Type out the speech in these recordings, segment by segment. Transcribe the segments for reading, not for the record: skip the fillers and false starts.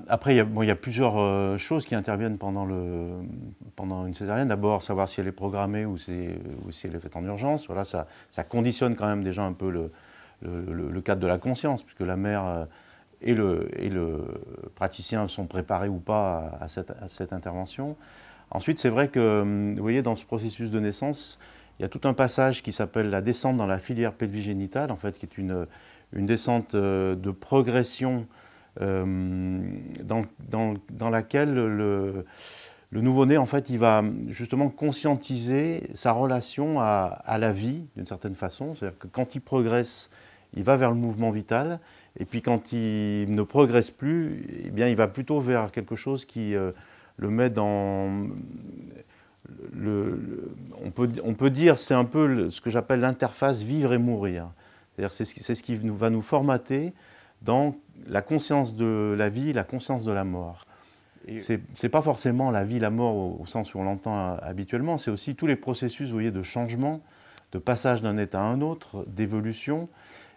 Après, il y a plusieurs choses qui interviennent pendant une césarienne. D'abord, savoir si elle est programmée ou si elle est faite en urgence. Voilà, ça conditionne quand même déjà un peu le cadre de la conscience, puisque la mère et le praticien sont préparés ou pas à cette intervention. Ensuite, c'est vrai que, vous voyez, dans ce processus de naissance, il y a tout un passage qui s'appelle la descente dans la filière pelvigénitale, en fait, qui est une descente de progression dans laquelle le nouveau-né, en fait, il va justement conscientiser sa relation à la vie, d'une certaine façon. C'est-à-dire que quand il progresse, il va vers le mouvement vital, et puis quand il ne progresse plus, eh bien, il va plutôt vers quelque chose qui le met dans... on peut dire, c'est un peu ce que j'appelle l'interface vivre et mourir. C'est-à-dire c'est ce qui va nous formater dans la conscience de la vie, la conscience de la mort. C'est pas forcément la vie, la mort au sens où on l'entend habituellement, c'est aussi tous les processus, vous voyez, de changement, de passage d'un état à un autre, d'évolution.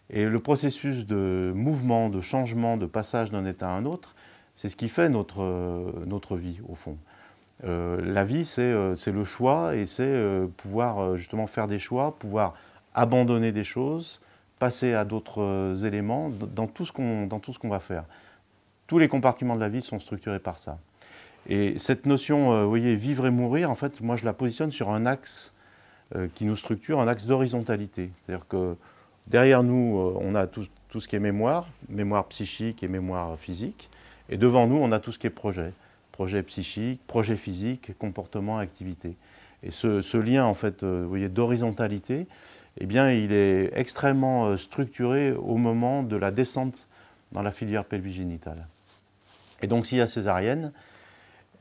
Et le processus de mouvement, de changement, de passage d'un état à un autre, c'est ce qui fait notre vie, au fond. La vie, c'est le choix et c'est pouvoir justement faire des choix, pouvoir abandonner des choses, passer à d'autres éléments dans tout ce qu'on va faire. Tous les compartiments de la vie sont structurés par ça. Et cette notion, vous voyez, vivre et mourir, en fait, moi je la positionne sur un axe qui nous structure, un axe d'horizontalité. C'est-à-dire que derrière nous, on a tout ce qui est mémoire, mémoire psychique et mémoire physique. Et devant nous, on a tout ce qui est projet. Projet psychique, projet physique, comportement, activité. Et ce lien, en fait, vous voyez, d'horizontalité, eh bien, il est extrêmement structuré au moment de la descente dans la filière pelvigénitale. Et donc, s'il y a césarienne,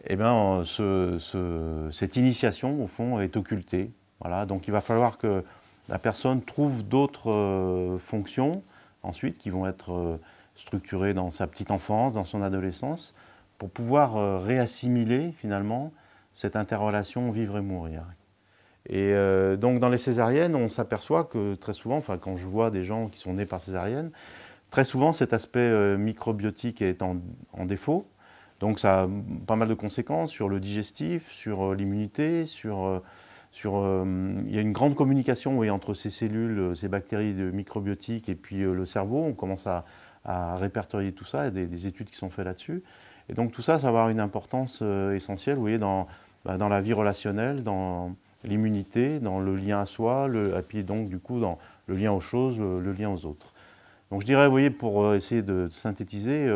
eh bien, cette initiation, au fond, est occultée. Voilà. Donc, il va falloir que la personne trouve d'autres fonctions, ensuite, qui vont être structurées dans sa petite enfance, dans son adolescence, pour pouvoir réassimiler, finalement, cette interrelation vivre et mourir. Et donc, dans les césariennes, on s'aperçoit que très souvent, enfin, quand je vois des gens qui sont nés par césarienne, très souvent, cet aspect microbiotique est en défaut. Donc ça a pas mal de conséquences sur le digestif, sur l'immunité, il y a une grande communication, oui, entre ces cellules, ces bactéries de microbiotiques et puis le cerveau. On commence à répertorier tout ça, il y a des études qui sont faites là-dessus. Et donc tout ça, ça va avoir une importance essentielle, vous voyez, dans la vie relationnelle, dans l'immunité, dans le lien à soi, et puis donc du coup dans le lien aux choses, le lien aux autres. Donc je dirais, vous voyez, pour essayer de synthétiser,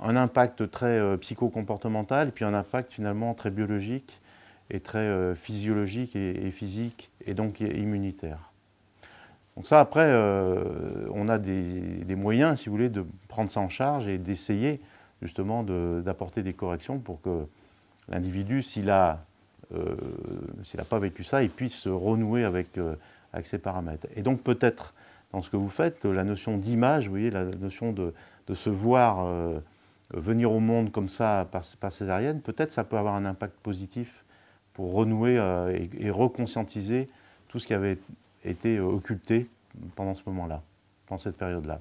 un impact très psycho-comportemental, puis un impact finalement très biologique et très physiologique et physique, et donc immunitaire. Donc ça, après, on a des moyens, si vous voulez, de prendre ça en charge et d'essayer justement d'apporter des corrections pour que l'individu, s'il n'a pas vécu ça, il puisse renouer avec ses paramètres. Et donc peut-être, dans ce que vous faites, la notion d'image, vous voyez, la notion de se voir venir au monde comme ça par césarienne, peut-être ça peut avoir un impact positif pour renouer et reconscientiser tout ce qui avait été occulté pendant ce moment-là, pendant cette période-là.